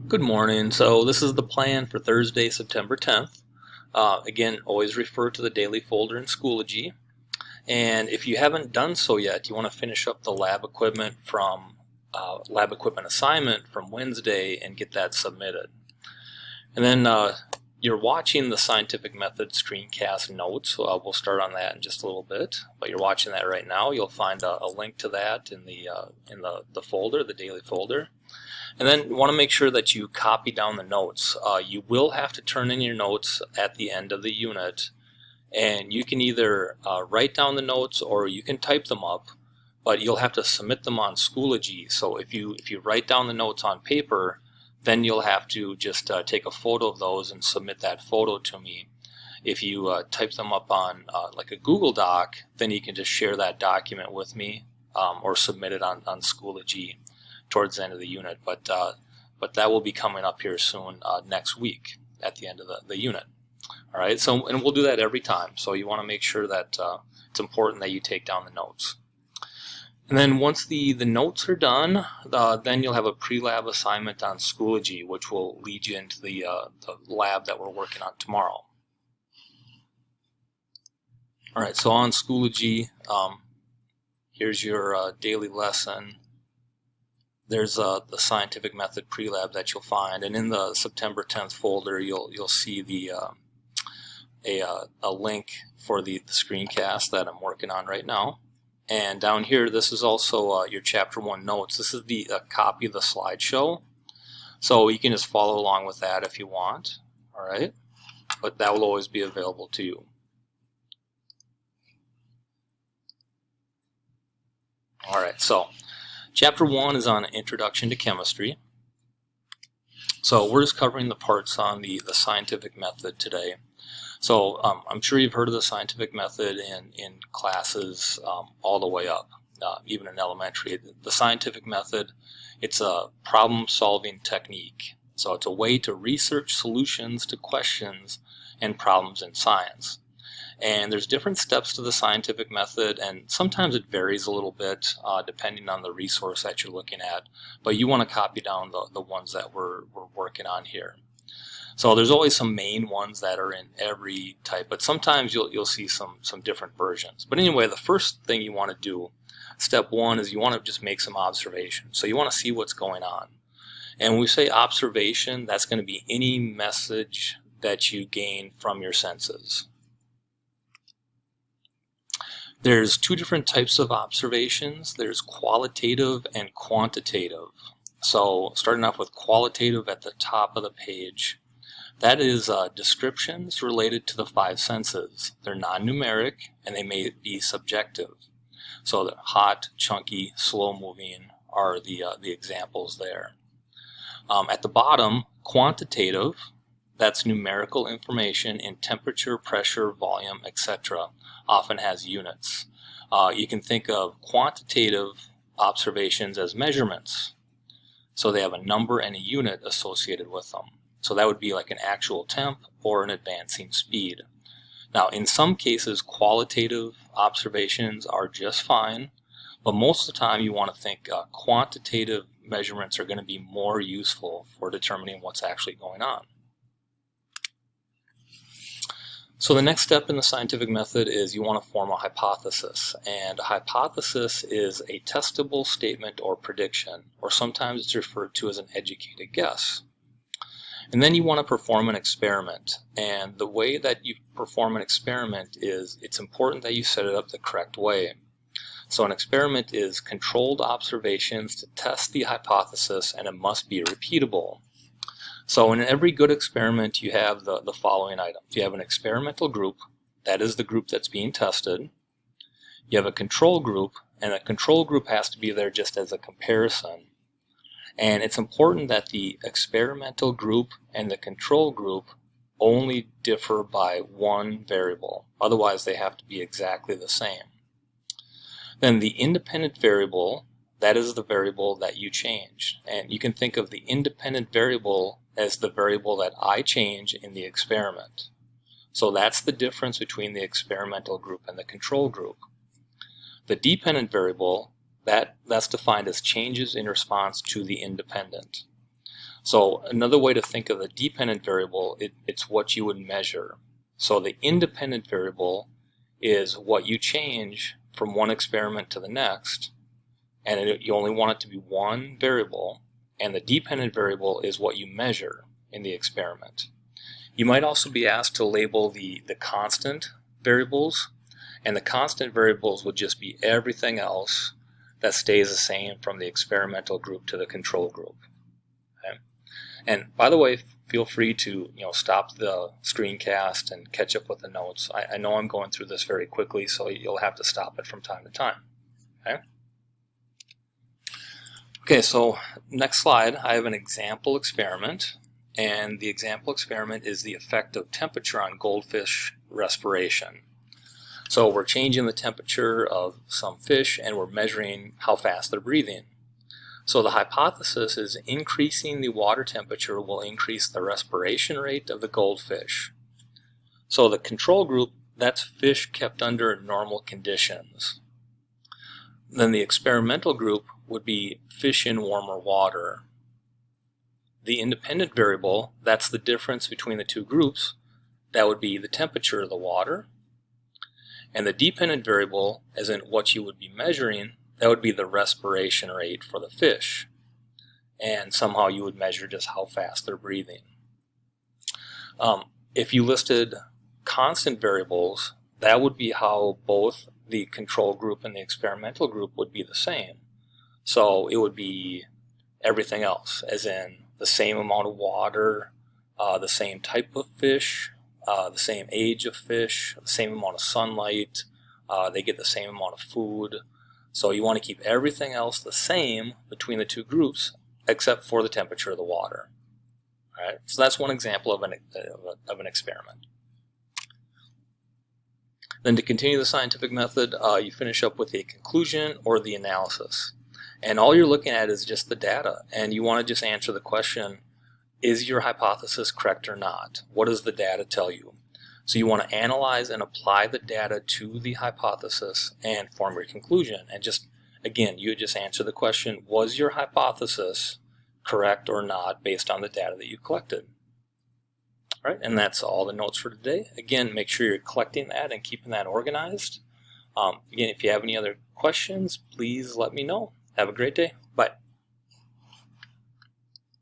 Good morning. So this is the plan for Thursday, September 10th. Again, always refer to the daily folder in Schoology. And if you haven't done so yet, you want to finish up the lab equipment assignment from Wednesday and get that submitted. And then you're watching the scientific method screencast notes. We'll start on that in just a little bit, but you're watching that right now. You'll find a link to that in the folder, the daily folder. And then you want to make sure that you copy down the notes. You will have to turn in your notes at the end of the unit, and you can either write down the notes or you can type them up, but you'll have to submit them on Schoology. So if you write down the notes on paper, then you'll have to just take a photo of those and submit that photo to me. If you type them up on like a Google Doc, then you can just share that document with me or submit it on Schoology towards the end of the unit, but that will be coming up here soon next week at the end of the unit. All right, so and we'll do that every time. So you want to make sure that it's important that you take down the notes. And then once the notes are done, then you'll have a pre-lab assignment on Schoology, which will lead you into the lab that we're working on tomorrow. All right, so on Schoology, here's your daily lesson. There's the scientific method pre-lab that you'll find, and in the September 10th folder, you'll see a link for the screencast that I'm working on right now. And down here, this is also your Chapter 1 notes. This is a copy of the slideshow, so you can just follow along with that if you want. All right, but that will always be available to you. All right, so Chapter 1 is on Introduction to Chemistry. So we're just covering the parts on the scientific method today. So I'm sure you've heard of the scientific method in classes all the way up, even in elementary. The scientific method, it's a problem-solving technique. So it's a way to research solutions to questions and problems in science. And there's different steps to the scientific method, and sometimes it varies a little bit depending on the resource that you're looking at. But you want to copy down the ones that we're working on here. So there's always some main ones that are in every type, but sometimes you'll see some different versions. But anyway, the first thing you want to do, step 1, is you want to just make some observations. So you want to see what's going on. And when we say observation, that's going to be any message that you gain from your senses. There's 2 different types of observations. There's qualitative and quantitative. So starting off with qualitative at the top of the page, that is descriptions related to the 5 senses. They're non-numeric and they may be subjective. So the hot, chunky, slow-moving are the examples there. At the bottom, quantitative, that's numerical information in temperature, pressure, volume, etc. Often has units. You can think of quantitative observations as measurements. So they have a number and a unit associated with them. So that would be like an actual temp or an advancing speed. Now, in some cases, qualitative observations are just fine, but most of the time you want to think quantitative measurements are going to be more useful for determining what's actually going on. So the next step in the scientific method is you want to form a hypothesis. And a hypothesis is a testable statement or prediction, or sometimes it's referred to as an educated guess. And then you want to perform an experiment. And the way that you perform an experiment is it's important that you set it up the correct way. So an experiment is controlled observations to test the hypothesis, and it must be repeatable. So in every good experiment, you have the following items. You have an experimental group, that is the group that's being tested. You have a control group, and a control group has to be there just as a comparison. And it's important that the experimental group and the control group only differ by one variable. Otherwise, they have to be exactly the same. Then the independent variable, that is the variable that you change. And you can think of the independent variable as the variable that I change in the experiment. So that's the difference between the experimental group and the control group. The dependent variable, that's defined as changes in response to the independent. So another way to think of the dependent variable, it's what you would measure. So the independent variable is what you change from one experiment to the next, and you only want it to be one variable, and the dependent variable is what you measure in the experiment. You might also be asked to label the constant variables, and the constant variables would just be everything else that stays the same from the experimental group to the control group. Okay? And by the way, feel free to stop the screencast and catch up with the notes. I know I'm going through this very quickly, so you'll have to stop it from time to time. Okay, so next slide, I have an example experiment, and the example experiment is the effect of temperature on goldfish respiration. So we're changing the temperature of some fish and we're measuring how fast they're breathing. So the hypothesis is increasing the water temperature will increase the respiration rate of the goldfish. So the control group, that's fish kept under normal conditions. Then the experimental group would be fish in warmer water. The independent variable, that's the difference between the two groups, that would be the temperature of the water. And the dependent variable, as in what you would be measuring, that would be the respiration rate for the fish. And somehow you would measure just how fast they're breathing. If you listed constant variables, that would be how both the control group and the experimental group would be the same. So it would be everything else, as in the same amount of water, the same type of fish, the same age of fish, the same amount of sunlight, they get the same amount of food. So you want to keep everything else the same between the two groups except for the temperature of the water. All right? So that's one example of an experiment. Then to continue the scientific method, you finish up with a conclusion or the analysis. And all you're looking at is just the data, and you want to just answer the question, is your hypothesis correct or not? What does the data tell you? So you want to analyze and apply the data to the hypothesis and form your conclusion. And just, again, you just answer the question, was your hypothesis correct or not based on the data that you collected? All right, and that's all the notes for today. Again, make sure you're collecting that and keeping that organized. Again, if you have any other questions, please let me know. Have a great day. Bye.